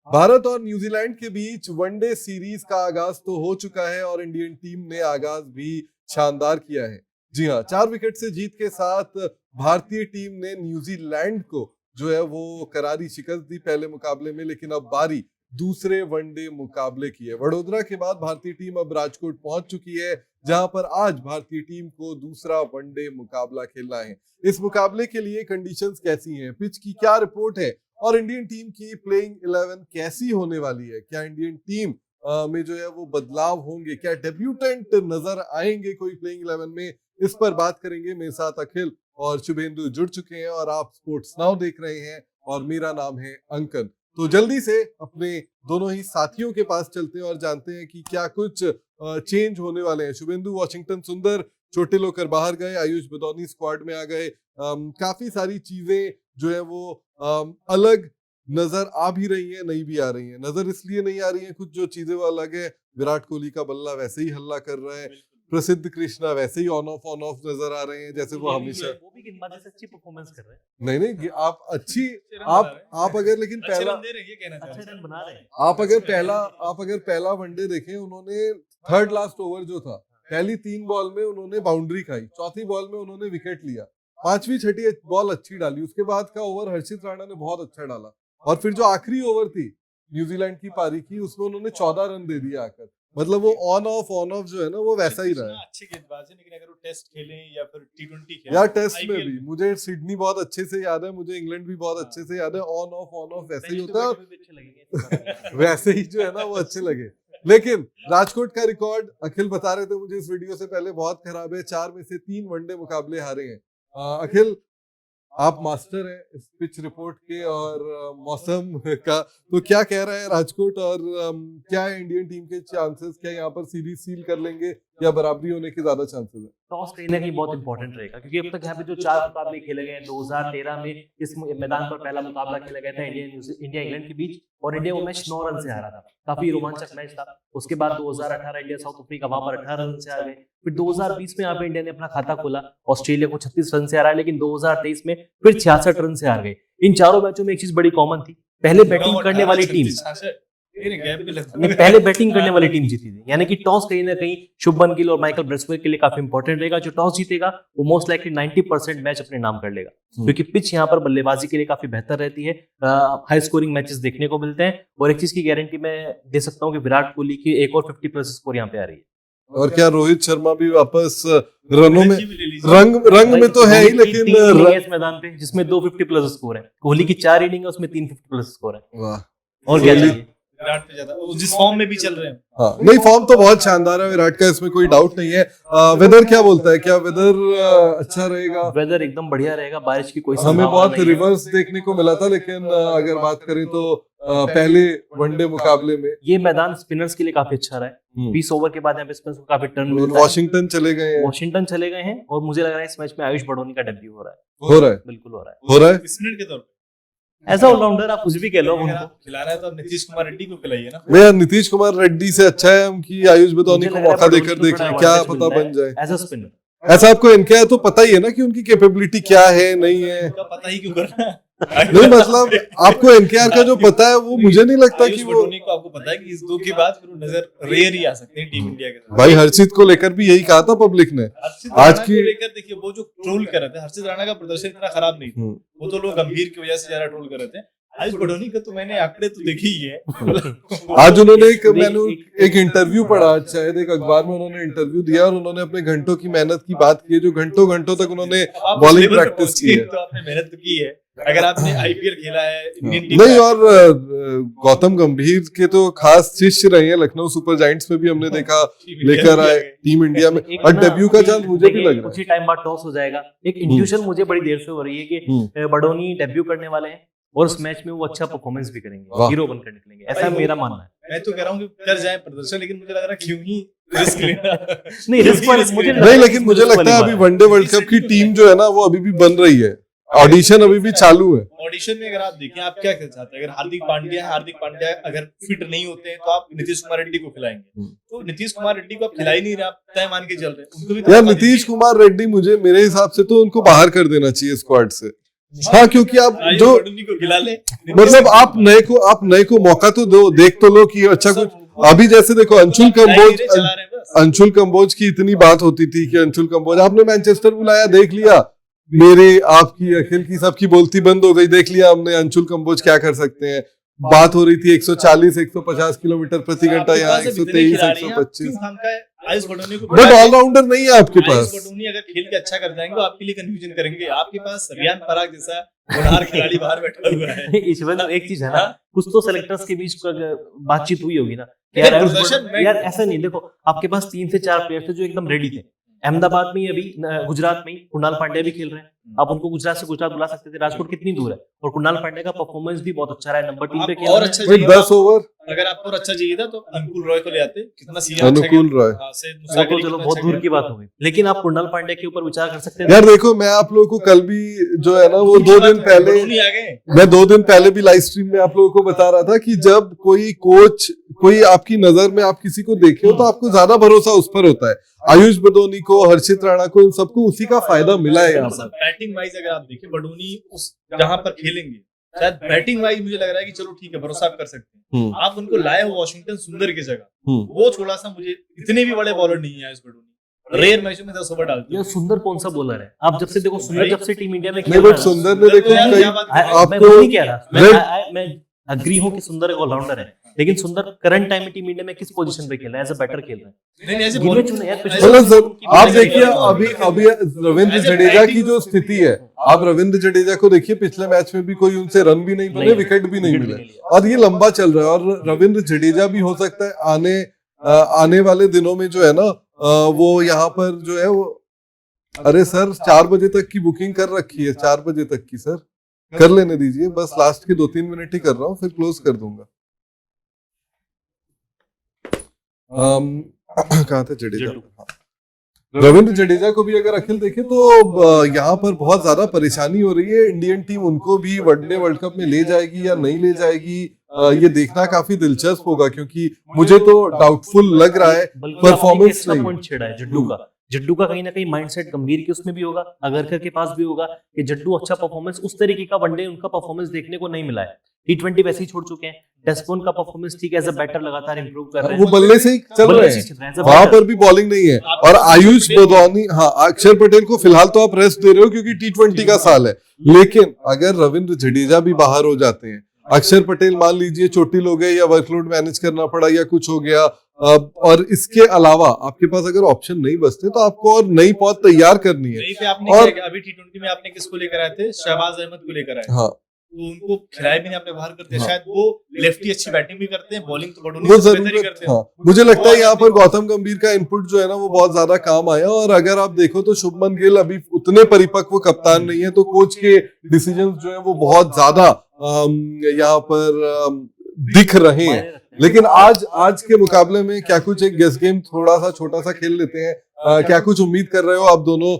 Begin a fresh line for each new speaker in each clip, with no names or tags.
भारत और न्यूजीलैंड के बीच one day series का आगाज तो हो चुका है और इंडियन टीम ने आगाज भी शानदार किया है। जी हाँ, 4 विकेट से जीत के साथ भारतीय टीम ने न्यूजीलैंड को जो है वो करारी शिकस्त दी पहले मुकाबले में, लेकिन अब बारी दूसरे वनडे मुकाबले की है। वडोदरा के बाद भारतीय टीम अब राजकोट पहुंच चुकी है, जहां पर आज भारतीय टीम को दूसरा वनडे मुकाबला खेलना है। इस मुकाबले के लिए कंडीशंस कैसी हैं, पिच की क्या रिपोर्ट है और इंडियन टीम की प्लेइंग 11 कैसी होने वाली है, क्या इंडियन टीम में जो है वो बदलाव होंगे, क्या डेब्यूटेंट नजर आएंगे कोई प्लेइंग 11 में, इस पर बात करेंगे। मेरे साथ अखिल और शुभेंदु जुड़ चुके हैं और आप स्पोर्ट्स नाउ देख रहे हैं और मेरा नाम है अंकन। तो जल्दी से अपने दोनों ही साथियों के पास चलते हैं और जानते हैं कि क्या कुछ चेंज होने वाले हैं। शुभेंदु, वॉशिंगटन सुंदर चोटिल होकर बाहर गए, आयुष बदौनी स्क्वाड में आ गए, काफी सारी चीजें जो है वो अलग नजर आ भी रही है, नहीं भी आ रही है। नजर इसलिए नहीं आ रही है कुछ जो चीजें वो अलग है, विराट कोहली का बल्ला वैसे ही हल्ला कर रहा है, प्रसिद्ध कृष्णा वैसे ही ऑन ऑफ नजर आ रहे हैं जैसे वो हमेशा।
वो भी गेंदबाजी से अच्छी परफॉर्मेंस कर रहे हैं।
नहीं आप अच्छी आप अगर लेकिन पहला
अच्छे रन बना रहे हैं।
आप अगर पहला वनडे देखें, उन्होंने थर्ड लास्ट ओवर जो था, पहली 3 बॉल में उन्होंने बाउंड्री खाई, चौथी बॉल में उन्होंने विकेट लिया, 5वीं 6ठी बॉल अच्छी डाली, उसके बाद का ओवर हर्षित राणा ने बहुत अच्छा डाला और फिर जो आखिरी ओवर थी न्यूजीलैंड की पारी की, उसमें उन्होंने 14 रन दे दिया आकर। मतलब वो ऑन ऑफ जो है ना वो वैसा ही रहा है।
अच्छे गेंदबाज है, लेकिन अगर वो टेस्ट खेलें या फिर टी20 खेलें,
यार टेस्ट में भी मुझे सिडनी बहुत अच्छे से याद है, मुझे इंग्लैंड भी बहुत अच्छे से याद है, ऑन ऑफ वैसे ही होता है वैसे ही जो है ना वो अच्छे लगे। लेकिन राजकोट का रिकॉर्ड अखिल बता रहे थे मुझे इस वीडियो से पहले, बहुत खराब है। 4 में से 3 वनडे मुकाबले हारे हैं। अखिल, आप मास्टर हैं इस पिच रिपोर्ट के और मौसम का, तो क्या कह रहा है राजकोट और क्या है इंडियन टीम के चांसेस, क्या यहाँ पर सीरीज सील कर लेंगे या बराबरी होने के ज्यादा चांसेस है?
टॉस कहीं ना कहीं बहुत इंपॉर्टेंट रहेगा, क्योंकि अब तक यहाँ पे जो 4 मुकाबले खेले गए हैं, 2013 में इस मैदान पर पहला मुकाबला खेला गया था इंडिया इंग्लैंड के बीच, और इंडिया वो मैच 9 रन से हारा था। काफी रोमांचक मैच था। उसके बाद 2018 इंडिया साउथ अफ्रीका, वहां पर 18 रन से हार गए। फिर 2020 में यहाँ पे इंडिया ने अपना खाता खोला, ऑस्ट्रेलिया को 36 रन से हारा, लेकिन 2023 में फिर 66 रन से हार गए। इन चारों मैचों में एक चीज बड़ी कॉमन थी, पहले बैटिंग करने वाली टीम पहले बैटिंग करने वाली टीम जीती थी। यानी कि टॉस कहीं ना कहीं शुभमन गिल और माइकल ब्रेसवेट के लिए काफी इंपॉर्टेंट रहेगा। जो टॉस जीतेगा वो मोस्ट लाइकली 90% मैच अपने नाम कर लेगा, क्योंकि पिच यहाँ पर बल्लेबाजी के लिए काफी बेहतर रहती है। हाई स्कोरिंग मैचेस देखने को मिलते हैं। और एक चीज की गारंटी मैं दे सकता हूँ कि विराट कोहली की एक और 50+ स्कोर यहाँ पे आ रही है।
और क्या रोहित शर्मा भी वापस रनों में रंग में तो है ही, लेकिन
इस मैदान पे जिसमें 2 50+ स्कोर है, कोहली की 4 इनिंग है उसमें 3 50+ स्कोर है।
वाह,
और क्या चाहिए?
विराट पे ज्यादा जिस फॉर्म में भी चल रहे हैं।
हाँ, नहीं फॉर्म तो बहुत शानदार है विराट का, इसमें कोई डाउट नहीं है। वेदर क्या बोलता है, क्या वेदर अच्छा रहेगा?
वेदर एकदम बढ़िया रहेगा, बारिश की कोई
हमें बहुत रिवर्स देखने को मिला था, लेकिन अगर बात करें तो पहले वनडे मुकाबले में
ये मैदान स्पिनर्स के लिए काफी अच्छा रहा है। 20 ओवर के बाद यहाँ पे स्पिनर्स को काफी टर्न मिलता है।
वॉशिंगटन चले गए हैं
और मुझे लग रहा है इस मैच में आयुष बड़ोनी का डेब्यू हो रहा है। बिल्कुल हो
रहा है
स्पिनर के तौर पे
एज ऑलराउंडर आप कुछ भी कह लो, उनको
खिलाना है तो अब नीतीश कुमार रेड्डी को खिलाइए ना।
भैया नीतीश कुमार रेड्डी से अच्छा है हम कि आयुष बदौनी को मौका देकर देख लें, क्या पता बन जाए
एज अ स्पिनर।
ऐसा आपको इनके है तो पता ही है ना कि उनकी कैपेबिलिटी क्या है, नहीं है,
पता ही क्यों करना है?
नहीं मतलब आपको एनकेआर का जो पता है वो मुझे नहीं लगता कि वो
को आपको पता है कि इस 2 के बाद फिर नजर रेयर ही आ सकते हैं टीम इंडिया के साथ।
भाई हर्षित को लेकर भी यही कहा था पब्लिक ने आज की
लेकर। देखिए वो जो ट्रोल कर रहे थे, हर्षित राणा का प्रदर्शन इतना खराब नहीं था, वो तो लोग गंभीर की वजह से ज्यादा ट्रोल कर रहे थे। आयुष बड़ोनी का तो मैंने आंकड़े तो देखे ही है।
आज उन्होंने एक इंटरव्यू पढ़ा, शायद एक अखबार में उन्होंने इंटरव्यू दिया और उन्होंने अपने घंटों की मेहनत की बात की है, जो घंटों तक उन्होंने बॉलिंग प्रैक्टिस की है।
तो आपने मेहनत की है, अगर आपने आईपीएल खेला है इंडियन टीम
नहीं, और गौतम गंभीर के तो खास शिष्य रहे हैं, लखनऊ सुपर जायंट्स में भी हमने देखा लेकर आए टीम इंडिया में, और डेब्यू का चांस मुझे भी लग रहा है।
कुछ ही टाइम बाद टॉस हो जाएगा। एक इंट्यूशन मुझे बड़ी देर से हो रही है कि बड़ोनी डेब्यू करने वाले हैं और उस मैच में वो अच्छा परफॉर्मेंस भी करेंगे, हीरो बनकर निकलेंगे, ऐसा मेरा मानना है।
मैं तो कह रहा हूँ कि कर जाए प्रदर्शन, लेकिन मुझे लग रहा है क्यों ही रिस्क लेना।
नहीं रिस्क पर मुझे
नहीं, लेकिन मुझे लगता है अभी वनडे वर्ल्ड कप की टीम जो है ना वो अभी भी बन रही है, ऑडिशन अभी भी चालू है।
ऑडिशन में अगर आप देखें, आप क्या कहना चाहते हैं? अगर हार्दिक पांड्या अगर फिट नहीं होते हैं तो आप नीतीश कुमार रेड्डी को खिलाएंगे, तो नीतीश कुमार रेड्डी को आप खिला ही नहीं रहे, आप तय मान के चल रहे हैं।
यार नीतीश कुमार रेड्डी, मेरे हिसाब से तो उनको बाहर कर देना चाहिए स्क्वाड से। हाँ, क्योंकि आप
आयुष
जो
बडूनी को खिला ले,
मतलब आप नए को मौका तो दो, देख तो लो कि अच्छा कुछ। अभी जैसे देखो अंशुल
चला
कंबोज,
रहे हैं बस।
अंशुल कंबोज की इतनी बात होती थी कि अंशुल कंबोज आपने मैनचेस्टर बुलाया, देख लिया, मेरे आपकी अखिल की सबकी बोलती बंद हो गई, देख लिया हमने अंशुल कंबोज क्या कर सकते हैं। बात हो रही थी 140-150 किलोमीटर प्रति घंटा, यहाँ 123-125।
आयुष बडूनी को
बट ऑलराउंडर नहीं है आपके
आयुष
पास।
बडूनी अगर खेल के अच्छा कर जाएंगे तो आपके लिए कंफ्यूजन करेंगे। आपके पास रियान पराग जैसा होनहार खिलाड़ी बाहर बैठा हुआ है।
ईश्वर, एक चीज है ना, कुछ तो सेलेक्टर्स के बीच बातचीत हुई होगी ना कि
यार,
यार आयुष
प्रदर्शन में-
यार ऐसा नहीं, देखो आपके पास 3 से 4 प्लेयर थे जो एकदम रेडी थे। अहमदाबाद में ही अभी गुजरात में ही कुणाल पांड्या भी खेल रहे हैं। आप उनको गुजरात से गुजरात बुला सकते थे, राजकोट कितनी दूर है, और कुणाल पांड्या का परफॉर्मेंस भी बहुत अच्छा रहा है, नंबर 3 पे
आप
खेल
और
रहे हैं।
अच्छा
भाई
चाहिए
10 ओवर
अगर आपको और अच्छा चाहिए था तो अनुकूल रॉय को ले आते, कितना सीनियर
अनुकूल रॉय।
वो तो चलो बहुत दूर की बात हो गई, लेकिन आप कुणाल पांड्या के ऊपर विचार कर सकते थे।
यार देखो, मैं आप लोगों को कल भी जो है ना वो 2 दिन पहले,
आ गए।
मैं 2 दिन पहले भी लाइव स्ट्रीम में आप लोगों को बता रहा था कि जब कोई कोच, कोई आपकी नजर में आप किसी को देखे हो तो आपको ज्यादा भरोसा उस पर होता है। आयुष बडोनी को, हर्षित राणा को, इन सबको उसी का फायदा मिला है यहाँ पर।
बैटिंग वाइज अगर आप देखें बडूनी उस जहां पर खेलेंगे, शायद बैटिंग वाइज मुझे लग रहा है कि चलो ठीक है, भरोसा आप कर सकते हैं। आप उनको लाए हो वॉशिंगटन सुंदर की जगह, वो थोड़ा सा मुझे, इतने भी बड़े बॉलर नहीं है आयुष बडूनी, रेयर मैचों में 10 ओवर डालते
ये
हैं।
सुंदर कौन सा बॉलर है? आप जब से देखो, सुंदर जब से टीम इंडिया में
नहीं,
खेल
बट
रहा है,
सुंदर ने देखो
यार,
कई
क्या बात कर रहे
मैं
आपको
वो नहीं कह रहा,
रेड-
मैं अग्री हूं कि सुंदर एक ऑलराउंडर है, लेकिन सुंदर करंट टाइम में टीम इंडिया में किस पोजीशन पे खेल रहा है? एज अ बैटर खेल रहा है।
नहीं, ऐसे
गिने
bowling-
चुने यार, पिछले
ऐसे-
मतलब
की
आप
बात
देखिए
करें तो-
अभी रविंद्र जडेजा की जो स्थिति है, आप रविंद्र जडेजा को देखिए, पिछले मैच में भी कोई उनसे रन भी नहीं बने,
नहीं,
विकेट भी नहीं
विकेट भी
मिले,
नहीं लिया।
और ये लंबा चल रहा है। और रविंद्र जडेजा भी हो सकता है आने वाले दिनों में जो है ना वो यहाँ पर जो है वो, अरे सर 4 बजे तक की बुकिंग कर रखी है, 4 बजे तक की सर, कर लेने दीजिए, बस लास्ट के 2-3 मिनट ही कर रहा हूँ, फिर क्लोज कर दूंगा। कहाँ थे जडेजा?
जड्डू।
रविंद्र जडेजा को भी अगर अखिल देखे तो यहाँ पर बहुत ज्यादा परेशानी हो रही है। इंडियन टीम उनको भी वनडे वर्ल्ड कप में ले जाएगी या नहीं ले जाएगी, ये देखना काफी दिलचस्प होगा, क्योंकि मुझे तो डाउटफुल लग रहा है परफॉर्मेंस नहीं।
पॉइंट छेड़ा है जड्डू का कहीं ना कहीं माइंडसेट गंभीर के उसमें भी होगा, अगरकर के पास भी होगा कि जड्डू अच्छा परफॉर्मेंस, उस तरीके का वनडे उनका परफॉर्मेंस देखने को नहीं मिला है। T20 वैसे ही छोड़ चुके हैं। डेस्पोन का परफॉर्मेंस ठीक है, एज अ बैटर लगातार इंप्रूव कर रहे हैं,
वो बल्ले से ही चल रहे हैं, वहां पर भी बॉलिंग नहीं है। और आयुष बदौनी, हाँ, अक्षर पटेल को फिलहाल तो आप रेस्ट दे रहे हो क्योंकि T20 का साल है, लेकिन अगर रविंद्र जडेजा भी बाहर हो जाते हैं, अक्षर पटेल मान लीजिए चोटिल हो गए या वर्कलोड मैनेज करना पड़ा या कुछ हो गया, और इसके अलावा आपके पास अगर ऑप्शन नहीं बचते तो आपको और नई पौध तैयार करनी है।
नहीं पे आपने
और
क्या, अभी T20 में आपने किसको लेकर आए थे? शहबाज अहमद को लेकर आए,
हाँ,
तो उनको खिलाया भी नहीं आपने, बाहर कर दिया।
हाँ।
शायद वो लेफ्टी अच्छी बैटिंग भी करते हैं, बॉलिंग तो बडूनी
वो
से बेहतर ही
जरूरत,
करते हैं।
हाँ, मुझे लगता है यहाँ पर गौतम गंभीर का इनपुट जो है ना वो बहुत ज्यादा काम आया। और अगर आप देखो तो शुभमन गिल अभी उतने परिपक्व कप्तान नहीं है, तो कोच के डिसीजन जो है वो बहुत ज्यादा यहाँ पर दिख रहे हैं। लेकिन आज के मुकाबले में क्या कुछ एक गेस गेम थोड़ा सा छोटा सा खेल लेते हैं, क्या कुछ उम्मीद कर रहे हो आप दोनों?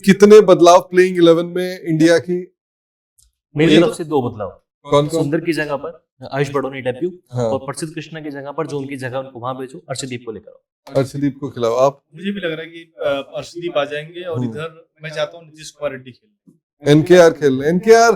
कितने बदलाव प्लेइंग 11 में इंडिया की?
मेरी तरफ से 2 बदलाव।
कौन कौन?
सुंदर की जगह पर आयुष बडोनी डेब्यू,
हाँ,
और प्रसिद्ध कृष्णा की जगह पर जो उनकी जगह उनको वहां भेजो, अर्शदीप को लेकर आओ।
अर्शदीप को खिलाओ आप।
मुझे भी लग रहा है कि अर्शदीप आ जाएंगे, और इधर मैं चाहता हूँ नीतीश कुमार रेड्डी खेले।
एनकेआर खेल रहे हैं, एनकेआर,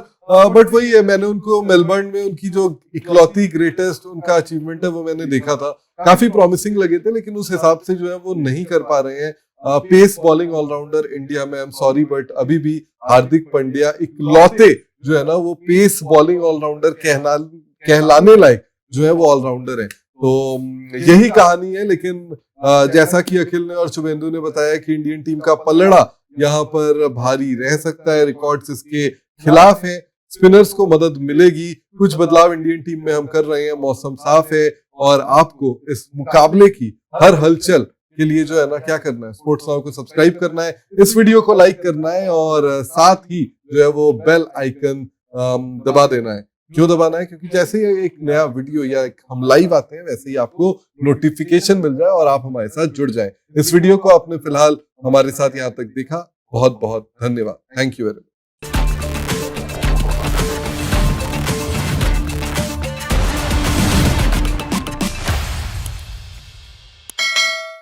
बट वही है, मैंने उनको मेलबर्न में उनकी जो इकलौती ग्रेटेस्ट उनका अचीवमेंट है वो मैंने देखा था, काफी प्रॉमिसिंग लगे थे, लेकिन उस हिसाब से जो है वो नहीं कर पा रहे हैं। पेस बॉलिंग ऑलराउंडर इंडिया में, आई एम सॉरी बट अभी भी हार्दिक पांड्या इकलौते जो है ना वो पेस बॉलिंग ऑलराउंडर कहलाने लायक जो है वो ऑलराउंडर है। तो यही कहानी है। लेकिन जैसा कि अखिल ने और शुभेंदु ने बताया कि इंडियन टीम का पलड़ा यहाँ पर भारी रह सकता है, रिकॉर्ड्स इसके खिलाफ है, स्पिनर्स को मदद मिलेगी, कुछ बदलाव इंडियन टीम में हम कर रहे हैं, मौसम साफ है, और आपको इस मुकाबले की हर हलचल के लिए जो है ना क्या करना है, स्पोर्ट्स नाउ को सब्सक्राइब करना है, इस वीडियो को लाइक करना है, और साथ ही जो है वो बेल आइकन दबा देना है। क्यों दबाना है? क्योंकि जैसे ही एक नया वीडियो या हम लाइव आते हैं वैसे ही आपको नोटिफिकेशन मिल जाए और आप हमारे साथ जुड़ जाएं। इस वीडियो को आपने फिलहाल हमारे साथ यहाँ तक देखा, बहुत बहुत धन्यवाद। Thank you very much.